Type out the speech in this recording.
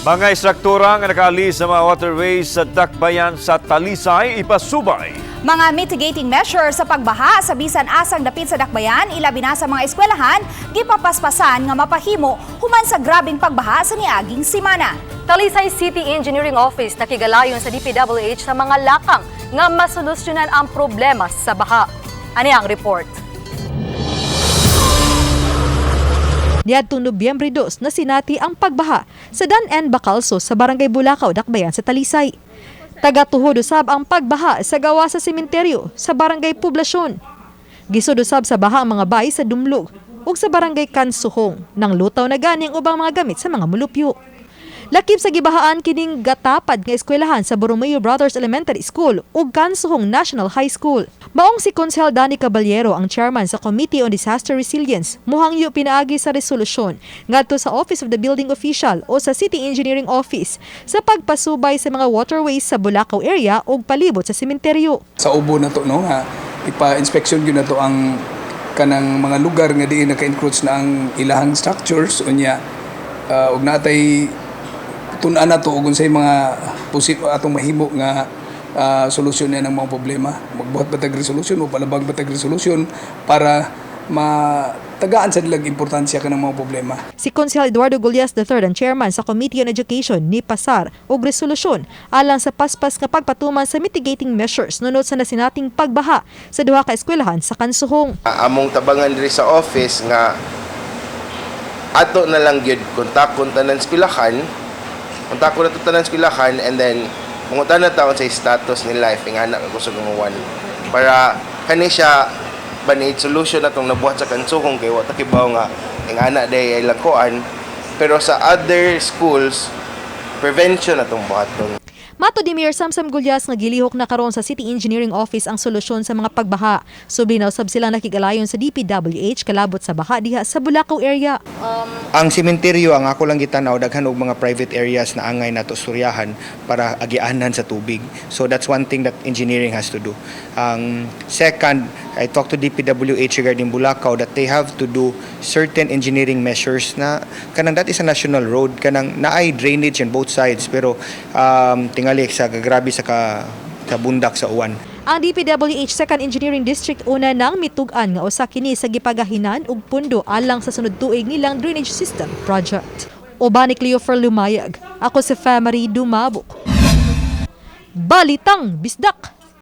Mga istruktura nga nakaalis sa mga waterways sa dakbayan sa Talisay, ipasubay. Mga mitigating measures sa pagbaha sa bisan asang dapit sa dakbayan, ilabi na sa mga eskwelahan, gipapaspasan nga mapahimo human sa grabing pagbaha sa niaging simana. Talisay City Engineering Office nakigalayon sa DPWH sa mga lakang nga masolusyonan ang problema sa baha. Ani ang report? Niadtong Nobyembre 2 na sinati ang pagbaha sa Dan-en Bacalso sa Barangay Bulacau, Dakbayan sa Talisay. Tagatuhod usab ang pagbaha sa gawa sa sementeryo sa Barangay Poblasyon. Gisud usab sa baha ang mga bahay sa Dumlog ug sa Barangay Kansuhong nang lutaw na gani ang ubang mga gamit sa mga mulupyo. Lakip sa gibahaan kining gatapad nga eskwelahan sa Borromeo Brothers Elementary School ug Kansuhong National High School. Maong si Konsehal Danny Caballero ang chairman sa Committee on Disaster Resilience, muhangyo pinaagi sa resolusyon ngadto sa Office of the Building Official o sa City Engineering Office sa pagpasubay sa mga waterways sa Bulacau area ug palibot sa sementeryo. Sa ubo na to no nga ipa-inspection gyud na to ang kanang mga lugar nga diin naka-encroach na ang ilahang structures unya ug natay tun-an na to ug unsay mga atong mahimo nga solusyon ng mga problema. Magbuhat batag resolusyon o palabag batag resolusyon para matagaan sa nilang importansya ka ng mga problema. Si Konsehal Eduardo Gullias III ang chairman sa Committee on Education ni Pasar ug resolusyon alang sa paspas nga pagpatuman sa mitigating measures nunod sa nasinating pagbaha sa duha ka eskwelahan sa Kansuhong. Among tabangan diri sa office nga ato na lang gyud kontakon tanan eskwelahan, kontakon na tanan eskwelahan and then mungutan na taon sa status ni life ng anak ako sa gumawan para kani siya banid solution atong nabuhat sa Kansuhong kay wa ta kibaw nga ang anak day ay lakuan pero sa other schools prevention atong buhaton. Mato ni Mayor Samsam Gullias nga gilihok na karon sa City Engineering Office ang solusyon sa mga pagbaha. Subli na usab sila nakigalayon sa DPWH kalabot sa baha diha sa Bulacau area. Ang sementeryo ang ako lang gitanaw daghan og mga private areas na angay nato suryahan para agianan sa tubig. So that's one thing that engineering has to do. Ang second, I talked to DPWH regarding Bulacau that they have to do certain engineering measures na kanang that is a national road kanang naay drainage on both sides pero tingali sa gagrabe sa bundak sa uwan. Ang DPWH 2nd Engineering District una nang mitug-an nga usa kini sa gipagahinan og pundo alang sa sunod tuig nilang drainage system project. Uban ni Cleofer Lumayag, ako si Famary Dumabok. Balitang Bisdak.